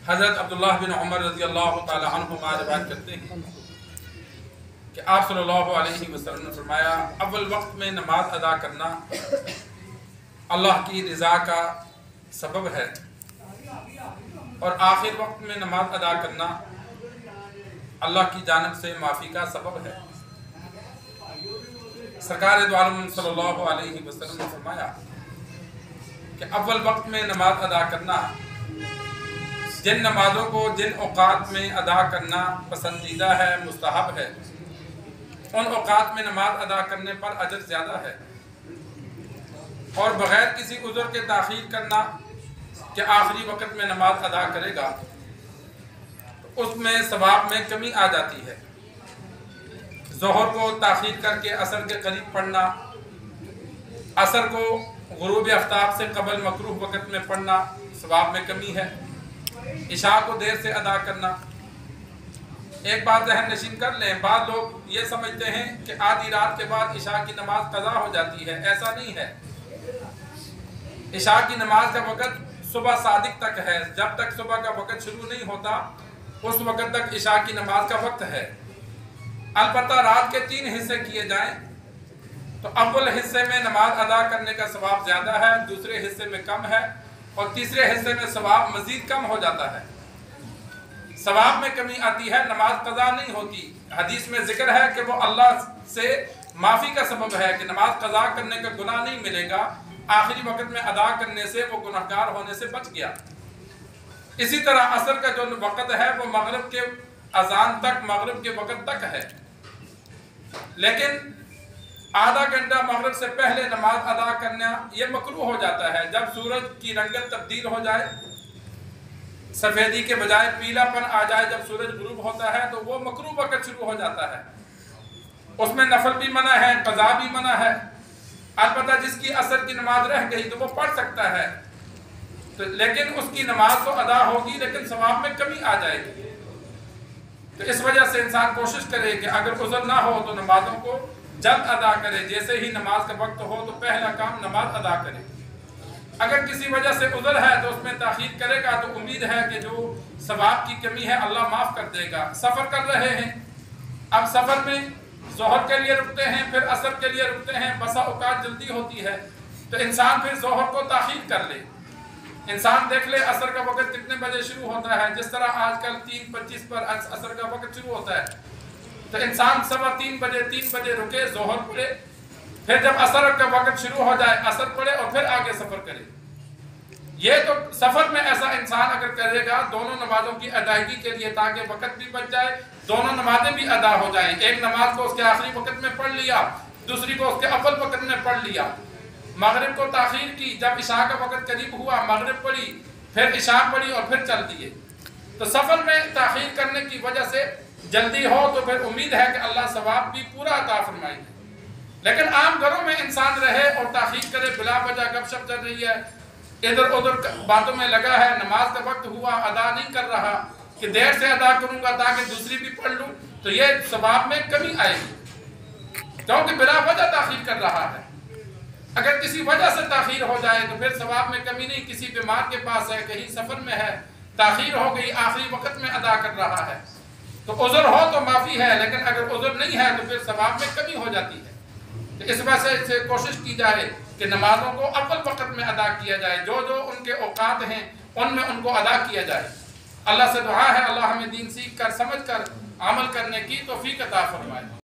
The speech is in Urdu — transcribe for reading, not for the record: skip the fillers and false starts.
حضرت عبداللہ بن عمر رضی اللہ تعالی عنہما روایت کرتے ہیں کہ آپ صلی اللہ علیہ وسلم نے فرمایا، اول وقت میں نماز ادا کرنا اللہ کی رضا کا سبب ہے، اور آخر وقت میں نماز ادا کرنا اللہ کی جانب سے معافی کا سبب ہے۔ سرکار دو عالم صلی اللہ علیہ وسلم نے فرمایا کہ اول وقت میں نماز ادا کرنا، جن نمازوں کو جن اوقات میں ادا کرنا پسندیدہ ہے، مستحب ہے، ان اوقات میں نماز ادا کرنے پر اجر زیادہ ہے، اور بغیر کسی عذر کے تاخیر کرنا کہ آخری وقت میں نماز ادا کرے گا تو اس میں ثواب میں کمی آ جاتی ہے۔ ظہر کو تاخیر کر کے عصر کے قریب پڑھنا، عصر کو غروب آفتاب سے قبل مکروہ وقت میں پڑھنا، ثواب میں کمی ہے۔ عشاء کو دیر سے ادا کرنا، ایک بات ذہن نشین کر لیں، بعض لوگ یہ سمجھتے ہیں کہ آدھی رات کے بعد عشاء کی نماز قضا ہو جاتی ہے، ایسا نہیں ہے۔ عشاء کی نماز کا وقت صبح صادق تک ہے، جب تک صبح کا وقت شروع نہیں ہوتا اس وقت تک عشاء کی نماز کا وقت ہے۔ البتہ رات کے 3 حصے کیے جائیں تو اول حصے میں نماز ادا کرنے کا ثواب زیادہ ہے، دوسرے حصے میں کم ہے، اور تیسرے حصے میں ثواب مزید کم ہو جاتا ہے۔ ثواب میں کمی آتی ہے، نماز قضا نہیں ہوتی۔ حدیث میں ذکر ہے کہ وہ اللہ سے معافی کا سبب ہے کہ نماز قضا کرنے کا گناہ نہیں ملے گا، آخری وقت میں ادا کرنے سے وہ گناہگار ہونے سے بچ گیا۔ اسی طرح عصر کا جو وقت ہے وہ مغرب کے اذان تک، مغرب کے وقت تک ہے، لیکن آدھا گھنٹہ مغرب سے پہلے نماز ادا کرنا یہ مکروہ ہو جاتا ہے۔ جب سورج کی رنگت تبدیل ہو جائے، سفیدی کے بجائے پیلا پن آ جائے، جب سورج غروب ہوتا ہے تو وہ مکروہ وقت شروع ہو جاتا ہے۔ اس میں نفل بھی منع ہے، قضا بھی منع ہے۔ البتہ جس کی عصر کی نماز رہ گئی تو وہ پڑھ سکتا ہے، لیکن اس کی نماز تو ادا ہوگی لیکن ثواب میں کمی آ جائے گی۔ تو اس وجہ سے انسان کوشش کرے کہ اگر عذر نہ ہو تو نمازوں کو جلد ادا کرے، جیسے ہی نماز کا وقت ہو تو پہلا کام نماز ادا کرے۔ اگر کسی وجہ سے عذر ہے تو اس میں تاخیر کرے گا تو امید ہے کہ جو ثواب کی کمی ہے اللہ معاف کر دے گا۔ سفر کر رہے ہیں، اب سفر میں ظہر کے لیے رکتے ہیں، پھر عصر کے لیے رکتے ہیں، بسا اوقات جلدی ہوتی ہے تو انسان پھر ظہر کو تاخیر کر لے۔ انسان دیکھ لے عصر کا وقت کتنے بجے شروع ہوتا ہے، جس طرح آج کل 3:25 پر عصر کا وقت شروع ہوتا ہے تو انسان 3 بجے رکے، ظہر پڑھے، پھر جب عصر کا وقت شروع ہو جائے عصر پڑھے اور پھر آگے سفر کرے۔ یہ تو سفر میں ایسا انسان اگر کرے گا دونوں نمازوں کی ادائیگی کے لیے تاکہ وقت بھی بچ جائے، دونوں نمازیں بھی ادا ہو جائیں، ایک نماز کو اس کے آخری وقت میں پڑھ لیا، دوسری کو اس کے اول وقت میں پڑھ لیا، مغرب کو تاخیر کی، جب عشاء کا وقت قریب ہوا مغرب پڑھی، پھر عشاء پڑھی اور پھر چل دیے۔ تو سفر میں تاخیر کرنے کی وجہ سے جلدی ہو تو پھر امید ہے کہ اللہ ثواب بھی پورا عطا فرمائے گا۔ لیکن عام گھروں میں انسان رہے اور تاخیر کرے، بلا وجہ گپ شپ چل رہی ہے، ادھر ادھر باتوں میں لگا ہے، نماز کا وقت ہوا ادا نہیں کر رہا کہ دیر سے ادا کروں گا تاکہ دوسری بھی پڑھ لوں، تو یہ ثواب میں کمی آئے گی کیونکہ بلا وجہ تاخیر کر رہا ہے۔ اگر کسی وجہ سے تاخیر ہو جائے تو پھر ثواب میں کمی نہیں، کسی بیمار کے پاس ہے، کہیں سفر میں ہے، تاخیر ہو گئی، آخری وقت میں ادا کر رہا ہے تو عذر ہو تو معافی ہے، لیکن اگر عذر نہیں ہے تو پھر ثواب میں کمی ہو جاتی ہے۔ تو اس وجہ سے کوشش کی جائے کہ نمازوں کو اول وقت میں ادا کیا جائے، جو جو ان کے اوقات ہیں ان میں ان کو ادا کیا جائے۔ اللہ سے دعا ہے اللہ ہمیں دین سیکھ کر سمجھ کر عمل کرنے کی توفیق عطا فرمائے۔